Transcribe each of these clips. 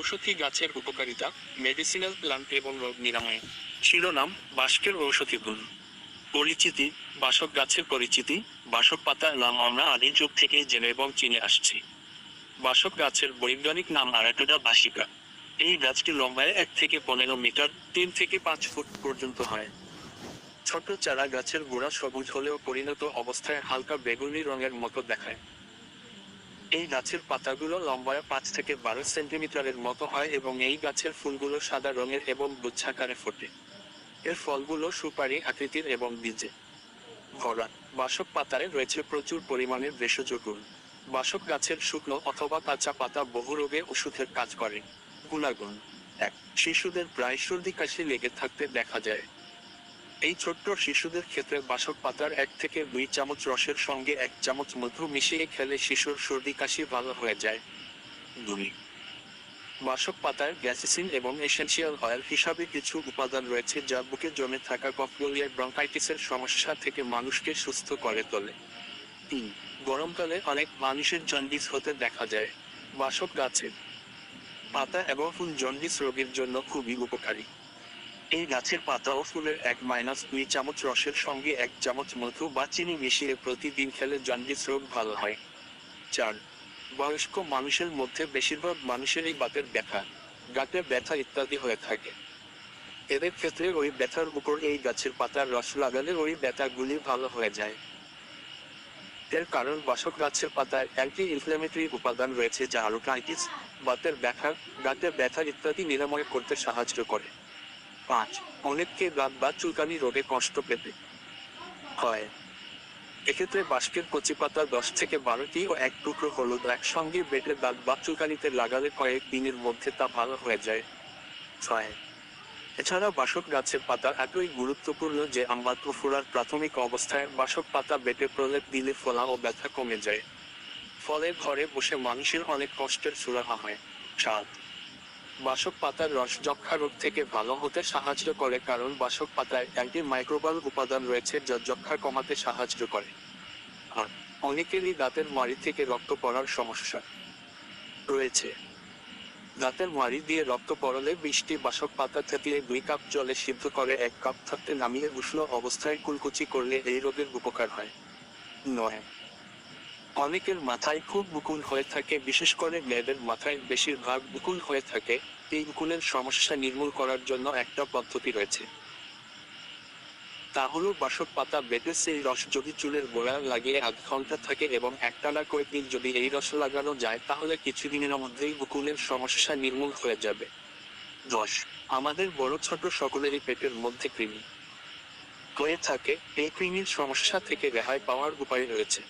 ঔষধি গাছের উপকারিতা, মেডিসিনাল প্লান্ট এবং রোগ নিরাময়। শিরোনাম: বাসকের ঔষধি গুণ। পরিচিতি: বাসক গাছের পরিচিতি। বাসক পাতার নাম আমরা আদিম যুগ থেকেই জেনে এবং চিনে আসছি। বাসক গাছের বৈজ্ঞানিক নাম আরাটোডা বাসিকা। এই গাছটি লম্বায় 1 থেকে 15 মিটার, 3 থেকে 5 ফুট পর্যন্ত হয়। ছোট চারা গাছের গোড়া সবুজ হলেও পরিণত অবস্থায় হালকা বেগুনি রঙের মতো দেখায়। এই গাছের পাতাগুলো লম্বায় 5 থেকে 12 সেন্টিমিটারের মতো হয় এবং এই গাছের ফুলগুলো সাদা রঙের এবং গুচ্ছাকারে ফোটে। এর ফলগুলো সুপারি আকৃতির এবং বীজে ভরা। বাসক পাতায় রয়েছে প্রচুর পরিমাণে ভেষজ গুণ। বাসক গাছের শুকনো অথবা কাঁচা পাতা বহু রোগে ওষুধের কাজ করে। গুণাগুণ: 1. শিশুদের প্রায় সর্দি কাশি লেগে থাকতে দেখা যায়। এই ছোট্ট শিশুদের ক্ষেত্রে বাসক পাতার 1 থেকে 2 চামচ রসের সঙ্গে 1 চামচ মধু মিশিয়ে খেলে শিশুর সর্দি কাশি ভালো হয়ে যায়। 2. বাসক পাতায় গ্যাসিসিন এবং এসেনশিয়াল অয়েল হিসাবে কিছু উপাদান রয়েছে যা বুকে জমে থাকা কফ গলিয়ে ব্রঙ্কাইটিসের সমস্যা থেকে মানুষকে সুস্থ করে তোলে। 3. গরমকালে অনেক মানুষের জন্ডিস হতে দেখা যায়। বাসক গাছের পাতা এবং ফুল জন্ডিস রোগীর জন্য খুবই উপকারী। এই গাছের পাতা ও ফুলের 1-2 চামচ রসের সঙ্গে 1 চামচ মধু বা চিনি মিশিয়ে প্রতিদিন খেলে জন্ডিস রোগ ভালো হয়। 4. বয়স্ক মানুষের মধ্যে বেশিরভাগ মানুষেরই বাতের ব্যথা, গাঁটে ব্যথা ইত্যাদি হয়ে থাকে। এদের ক্ষেত্রে ওই ব্যথার উপর এই গাছের পাতার রস লাগালে ওই ব্যথাগুলি ভালো হয়ে যায়। এর কারণ বাসক গাছের পাতায় অ্যান্টি ইনফ্ল্যামেটরি উপাদান রয়েছে যা আর্থ্রাইটিস, বাতের ব্যথা, গাঁটে ব্যথা ইত্যাদি নিরাময় করতে সাহায্য করে। 5. অনেককে দাঁত বা চুলকানি রোগে কষ্ট পেতে হয়। এক্ষেত্রে বাসকের কচি পাতা 10 থেকে 12টি ও 1 টুকরো হলুদ একসঙ্গে বেটে দাঁত বা চুলকানিতে লাগালে কয়েক দিনের মধ্যে তা ভালো হয়ে যায়। 6. এছাড়া বাসক গাছের পাতা এতই গুরুত্বপূর্ণ যে আমবাত ও ফোড়ার প্রাথমিক অবস্থায় বাসক পাতা বেটে প্রলেপ দিলে ফোলা ও ব্যথা কমে যায়। ফলে ঘরে বসে মানুষের অনেক কষ্টের সুরাহা হয়। 7. বাসক পাতার রস যক্ষ্মা রোগ থেকে ভালো হতে সাহায্য করে কারণ বাসক পাতায় অ্যান্টি মাইক্রোবাল উপাদান রয়েছে যা যক্ষ্মা কমাতে সাহায্য করে। 8. অনেকেরই দাঁতের মাড়ি থেকে রক্ত পড়ার সমস্যা রয়েছে। দাঁতের মাড়ি দিয়ে রক্ত পড়লে 20টি বাসক পাতা থেতিয়ে 2 কাপ জলে সিদ্ধ করে 1 কাপ থাকতে নামিয়ে উষ্ণ অবস্থায় কুলকুচি করলে এই রোগের উপকার হয়। 9. অনেকের মাথায় খুব উকুন হয়ে থাকে, বিশেষ করে মেয়েদের মাথায় বেশিরভাগ উকুন হয়ে থাকে। এই উকুনের সমস্যা নির্মূল করার জন্য একটা পদ্ধতি রয়েছে, তা হলো বাসক পাতা বেটে সেই রস যদি চুলের গোড়ায় লাগিয়ে আধ ঘন্টা থাকে এবং একটানা কয়েকদিন যদি এই রস লাগানো যায় তাহলে কিছুদিনের মধ্যেই উকুনের সমস্যা নির্মূল হয়ে যাবে। 10. আমাদের বড় ছোট সকলেরই পেটের মধ্যে কৃমি হয়ে থাকে। এই কৃমির সমস্যা থেকে রেহাই পাওয়ার উপায় রয়েছে।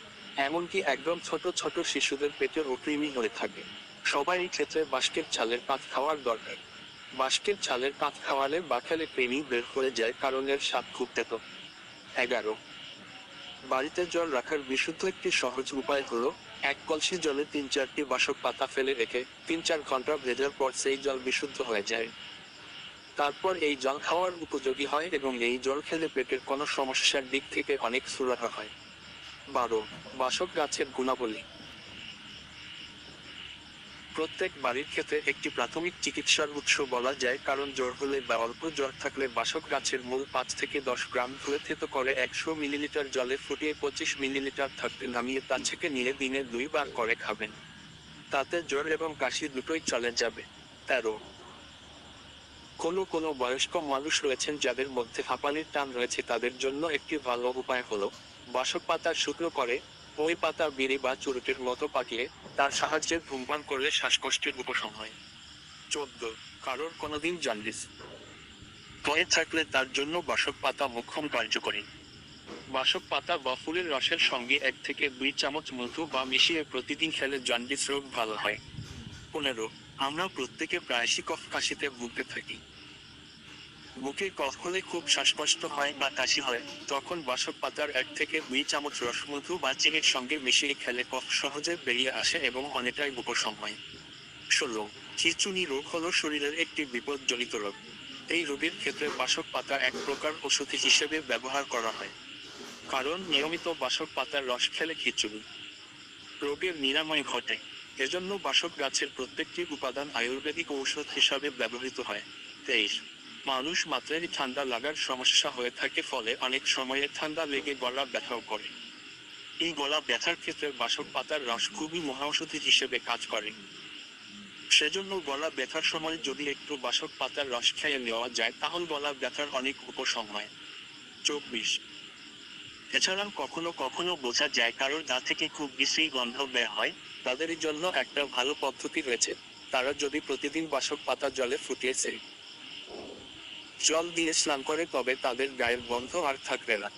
এমনকি একদম ছোট ছোট শিশুদের পেটেও কৃমি হয়ে থাকে। সবাই এই ক্ষেত্রে বাসকের ছালের পাত খাওয়ার দরকার। বাসকের ছালের পাত খাওয়ালে বা খেলে কৃমি বের হয়ে যায় কারণ এর স্বাদ খুব তেতো। 11. বাড়িতে জল রাখার বিশুদ্ধ একটি সহজ উপায় হলো 1 কলসি জলে 3-4টি বাসক পাতা ফেলে রেখে 3-4 ঘন্টা ভেজার পর সেই জল বিশুদ্ধ হয়ে যায়। তারপর এই জল খাওয়ার উপযোগী হয় এবং এই জল খেলে পেটের কোনো সমস্যার দিক থেকে অনেক সুরাহা হয়। 12. বাসক গাছের গুণাবলী। প্রত্যেক বাড়ির ক্ষেত্রে একটি প্রাথমিক চিকিৎসার উৎস বলা যায় কারণ জ্বর হলে বা অল্প জ্বর থাকলে বাসক গাছের মূল 5 থেকে 10 গ্রাম ধুয়ে থেতো করে 100 মিলিলিটার জলে ফুটিয়ে 25 মিলিলিটার থাকতে নামিয়ে তা ছেঁকে নিয়ে দিনে 2 বার করে খাবেন। তাতে জ্বর এবং কাশি দুটোই চলে যাবে। 13. কোনো বয়স্ক মানুষ রয়েছেন যাদের মধ্যে হাঁপানির টান রয়েছে, তাদের জন্য একটি ভালো উপায় হলো বাসক পাতা শুকনো করে ওই পাতা বিড়ি বা চুরুটের মতো পাকিয়ে তার সাহায্যে ধূমপান করলে শ্বাসকষ্টের উপশম হয়। 14. কারোর কোনোদিন জন্ডিস হয়ে থাকলে তার জন্য বাসক পাতা মোক্ষম কার্যকরী। বাসক পাতা বা ফুলের রসের সঙ্গে 1 থেকে 2 চামচ মধু বা মিশিয়ে প্রতিদিন খেলে জন্ডিস রোগ ভালো হয়। 15. আমরা প্রত্যেকে প্রায়শই কফ কাশিতে ভুগতে থাকি। বুকে কফ হলে খুব শ্বাসকষ্ট হয় বা কাশি হয়, তখন বাসক পাতার 1 থেকে 2 চামচ রস মধু বা চিনির সঙ্গে মিশিয়ে খেলে কফ সহজে বেরিয়ে আসে এবং অনেকটাই উপশম হয়। 16. খিঁচুনি রোগ হলো শরীরের একটি বিপজ্জনিত রোগ। এই রোগের ক্ষেত্রে বাসক পাতা এক প্রকার ওষুধ হিসেবে ব্যবহার করা হয়। কারণ নিয়মিত বাসক পাতার রস খেলে খিঁচুনি রোগের নিরাময় ঘটে। এজন্য বাসক গাছের প্রত্যেকটি উপাদান আয়ুর্বেদিক ঔষধ হিসাবে ব্যবহৃত হয়। 23 মানুষ মাত্রায় ঠান্ডা লাগার সমস্যা হয়ে থাকে, ফলে অনেক সময়ে ঠান্ডা লেগে গলা ব্যথাও করে। এই গলা ব্যথার ক্ষেত্রে বাসক পাতার রস খুবই মহাঔষধি হিসেবে কাজ করে। সেজন্য গলা ব্যথার সময় যদি একটু বাসক পাতার রস খেয়ে নেওয়া যায় তাহলে গলা ব্যথার অনেক উপশম হয়। 24 এছাড়াও কখনো কখনো বোঝা যায় কারোর গা থেকে খুব বিশ্রী গন্ধ বের হয়, তাদের জন্য একটা ভালো পদ্ধতি রয়েছে। তারা যদি প্রতিদিন বাসক পাতা জলে ফুটিয়ে জল দিয়ে স্নান করে তবে তাদের গায়ের গন্ধ আর থাকবে না।